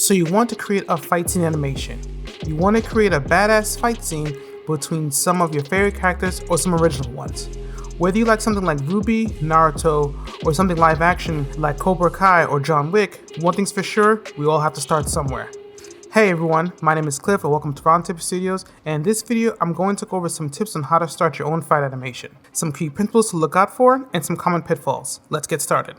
So you want to create a fight scene animation. You want to create a badass fight scene between some of your favorite characters or some original ones. Whether you like something like Ruby, Naruto, or something live action like Cobra Kai or John Wick, one thing's for sure, we all have to start somewhere. Hey everyone, my name is Cliff and welcome to Roundtable Studios, and in this video I'm going to go over some tips on how to start your own fight animation, some key principles to look out for, and some common pitfalls. Let's get started.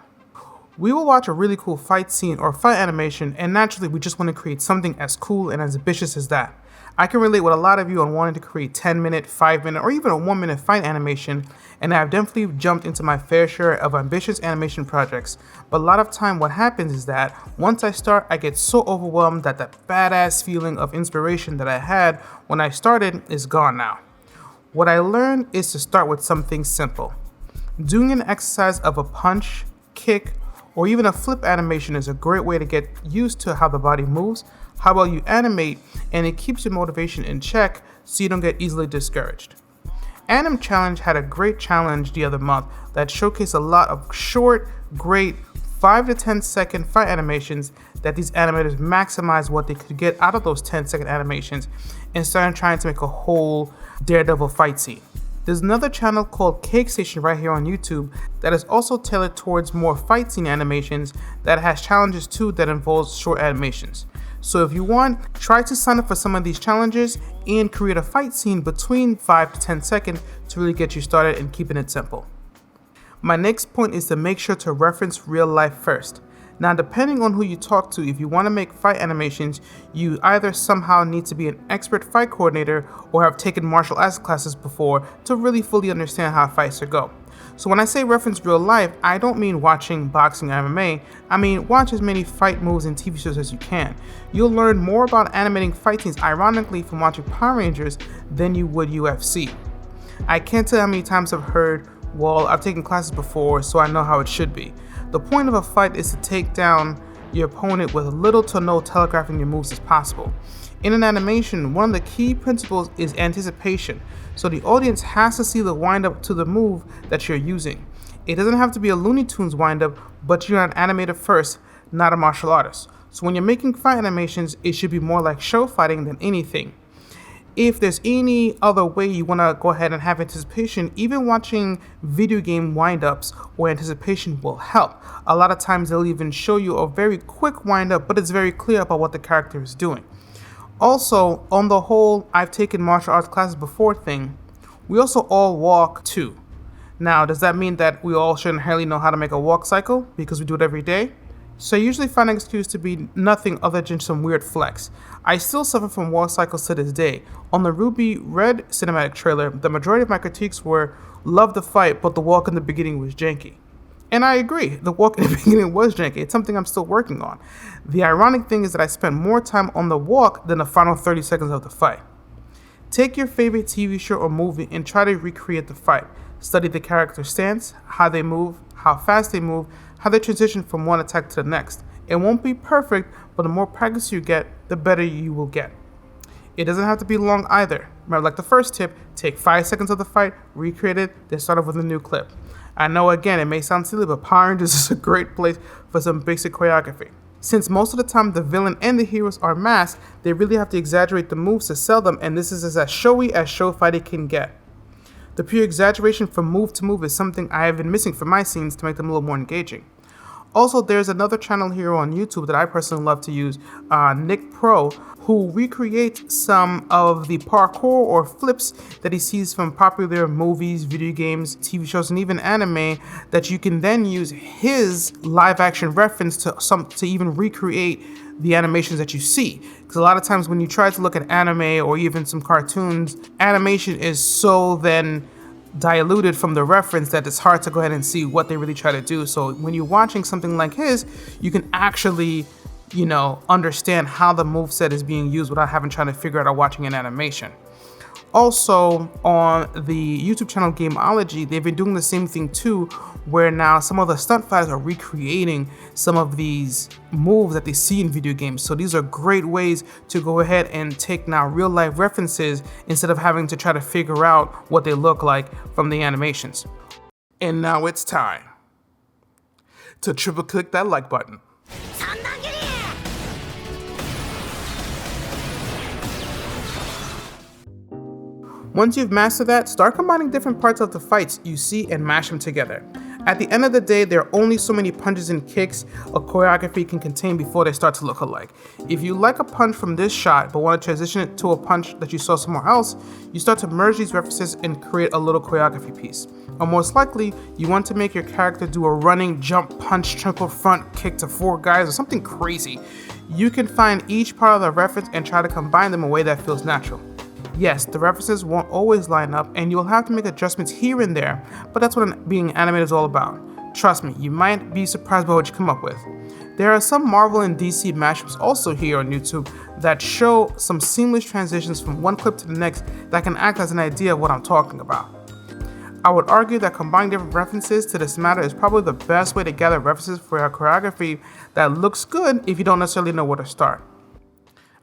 We will watch a really cool fight scene or fight animation, and naturally we just want to create something as cool and as ambitious as that. I can relate with a lot of you on wanting to create 10-minute, 5-minute, or even a 1-minute fight animation, and I've definitely jumped into my fair share of ambitious animation projects. But a lot of time what happens is that once I start, I get so overwhelmed that that badass feeling of inspiration that I had when I started is gone now. What I learned is to start with something simple. Doing an exercise of a punch, kick, or even a flip animation is a great way to get used to how the body moves, how well you animate, and it keeps your motivation in check so you don't get easily discouraged. Anim Challenge had a great challenge the other month that showcased a lot of short, great 5 to 10 second fight animations that these animators maximized what they could get out of those 10-second animations and started trying to make a whole Daredevil fight scene. There's another channel called Cake Station right here on YouTube that is also tailored towards more fight scene animations that has challenges too that involves short animations. So if you want, try to sign up for some of these challenges and create a fight scene between 5 to 10 seconds to really get you started and keeping it simple. My next point is to make sure to reference real life first. Now, depending on who you talk to, if you want to make fight animations, you either somehow need to be an expert fight coordinator or have taken martial arts classes before to really fully understand how fights go. So when I say reference real life, I don't mean watching boxing or MMA, I mean watch as many fight moves and TV shows as you can. You'll learn more about animating fight scenes ironically from watching Power Rangers than you would UFC. I can't tell how many times I've heard, well, I've taken classes before so I know how it should be. The point of a fight is to take down your opponent with little to no telegraphing your moves as possible. In an animation, one of the key principles is anticipation, so the audience has to see the wind-up to the move that you're using. It doesn't have to be a Looney Tunes wind-up, but you're an animator first, not a martial artist. So when you're making fight animations, it should be more like show fighting than anything. If there's any other way you want to go ahead and have anticipation, even watching video game wind-ups or anticipation will help. A lot of times they'll even show you a very quick wind-up, but it's very clear about what the character is doing. Also, on the whole, I've taken martial arts classes before thing, we also all walk too. Now, does that mean that we all should inherently know how to make a walk cycle because we do it every day? So I usually find an excuse to be nothing other than some weird flex. I still suffer from walk cycles to this day. On the Ruby Red cinematic trailer, the majority of my critiques were, love the fight, but the walk in the beginning was janky. And I agree, the walk in the beginning was janky. It's something I'm still working on. The ironic thing is that I spent more time on the walk than the final 30 seconds of the fight. Take your favorite TV show or movie and try to recreate the fight. Study the character's stance, how they move, how fast they move, how they transition from one attack to the next. It won't be perfect, but the more practice you get, the better you will get. It doesn't have to be long either. Remember, like the first tip, take 5 seconds of the fight, recreate it, then start off with a new clip. I know again, it may sound silly, but Power Rangers is a great place for some basic choreography. Since most of the time the villain and the heroes are masked, they really have to exaggerate the moves to sell them, and this is as showy as show fighting can get. The pure exaggeration from move to move is something I have been missing from my scenes to make them a little more engaging. Also, there's another channel here on YouTube that I personally love to use, Nick Pro, who recreates some of the parkour or flips that he sees from popular movies, video games, TV shows, and even anime that you can then use his live action reference to even recreate the animations that you see. Because a lot of times when you try to look at anime or even some cartoons, animation is so then diluted from the reference that it's hard to go ahead and see what they really try to do. So when you're watching something like his, you can actually, understand how the moveset is being used without having trying to figure out or watching an animation. Also, on the YouTube channel Gameology, they've been doing the same thing too, where now some of the stunt fighters are recreating some of these moves that they see in video games. So these are great ways to go ahead and take now real life references instead of having to try to figure out what they look like from the animations. And now it's time to triple click that like button. Once you've mastered that, start combining different parts of the fights you see and mash them together. At the end of the day, there are only so many punches and kicks a choreography can contain before they start to look alike. If you like a punch from this shot but want to transition it to a punch that you saw somewhere else, you start to merge these references and create a little choreography piece. Or most likely, you want to make your character do a running, jump, punch, triple front kick to 4 guys or something crazy. You can find each part of the reference and try to combine them in a way that feels natural. Yes, the references won't always line up and you'll have to make adjustments here and there, but that's what being an animator is all about. Trust me, you might be surprised by what you come up with. There are some Marvel and DC mashups also here on YouTube that show some seamless transitions from one clip to the next that can act as an idea of what I'm talking about. I would argue that combining different references to this matter is probably the best way to gather references for a choreography that looks good if you don't necessarily know where to start.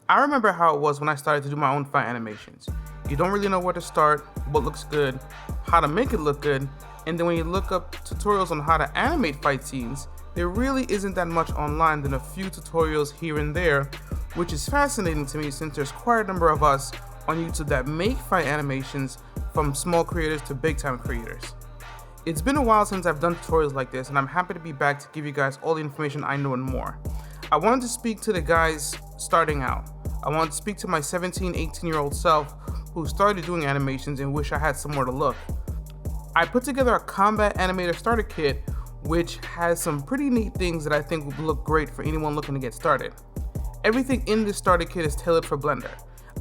I remember how it was when I started to do my own fight animations. You don't really know where to start, what looks good, how to make it look good, and then when you look up tutorials on how to animate fight scenes, there really isn't that much online than a few tutorials here and there, which is fascinating to me since there's quite a number of us on YouTube that make fight animations from small creators to big time creators. It's been a while since I've done tutorials like this and I'm happy to be back to give you guys all the information I know and more. I wanted to speak to the guys starting out. I wanted to speak to my 17, 18-year-old self who started doing animations and wish I had somewhere to look. I put together a Combat Animator Starter Kit which has some pretty neat things that I think would look great for anyone looking to get started. Everything in this starter kit is tailored for Blender.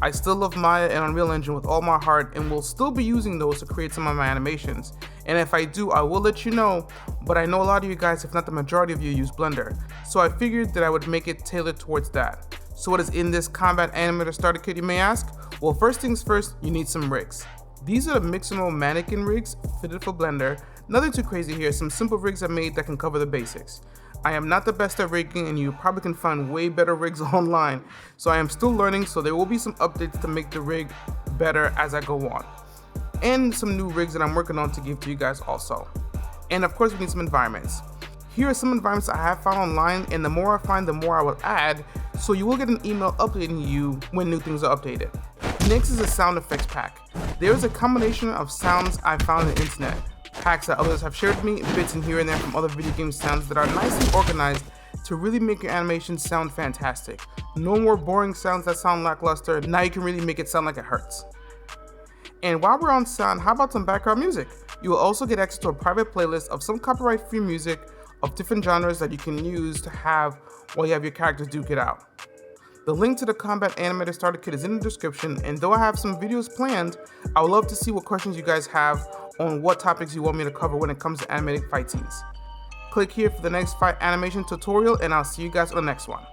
I still love Maya and Unreal Engine with all my heart and will still be using those to create some of my animations. And if I do, I will let you know, but I know a lot of you guys, if not the majority of you, use Blender. So I figured that I would make it tailored towards that. So what is in this Combat Animator Starter Kit, you may ask? Well, first things first, you need some rigs. These are the Mixamo mannequin rigs fitted for Blender. Nothing too crazy here, some simple rigs I made that can cover the basics. I am not the best at rigging and you probably can find way better rigs online, so I am still learning, so there will be some updates to make the rig better as I go on. And some new rigs that I'm working on to give to you guys also. And of course we need some environments. Here are some environments I have found online, and the more I find, the more I will add, so you will get an email updating you when new things are updated. Next is a sound effects pack. There is a combination of sounds I found on the internet, packs that others have shared with me, bits in here and there from other video game sounds that are nicely organized to really make your animations sound fantastic. No more boring sounds that sound lackluster, now you can really make it sound like it hurts. And while we're on sound, how about some background music? You will also get access to a private playlist of some copyright-free music of different genres that you can use to have while you have your characters duke it out. The link to the Combat Animator Starter Kit is in the description, and though I have some videos planned, I would love to see what questions you guys have on what topics you want me to cover when it comes to animating fight scenes. Click here for the next fight animation tutorial, and I'll see you guys on the next one.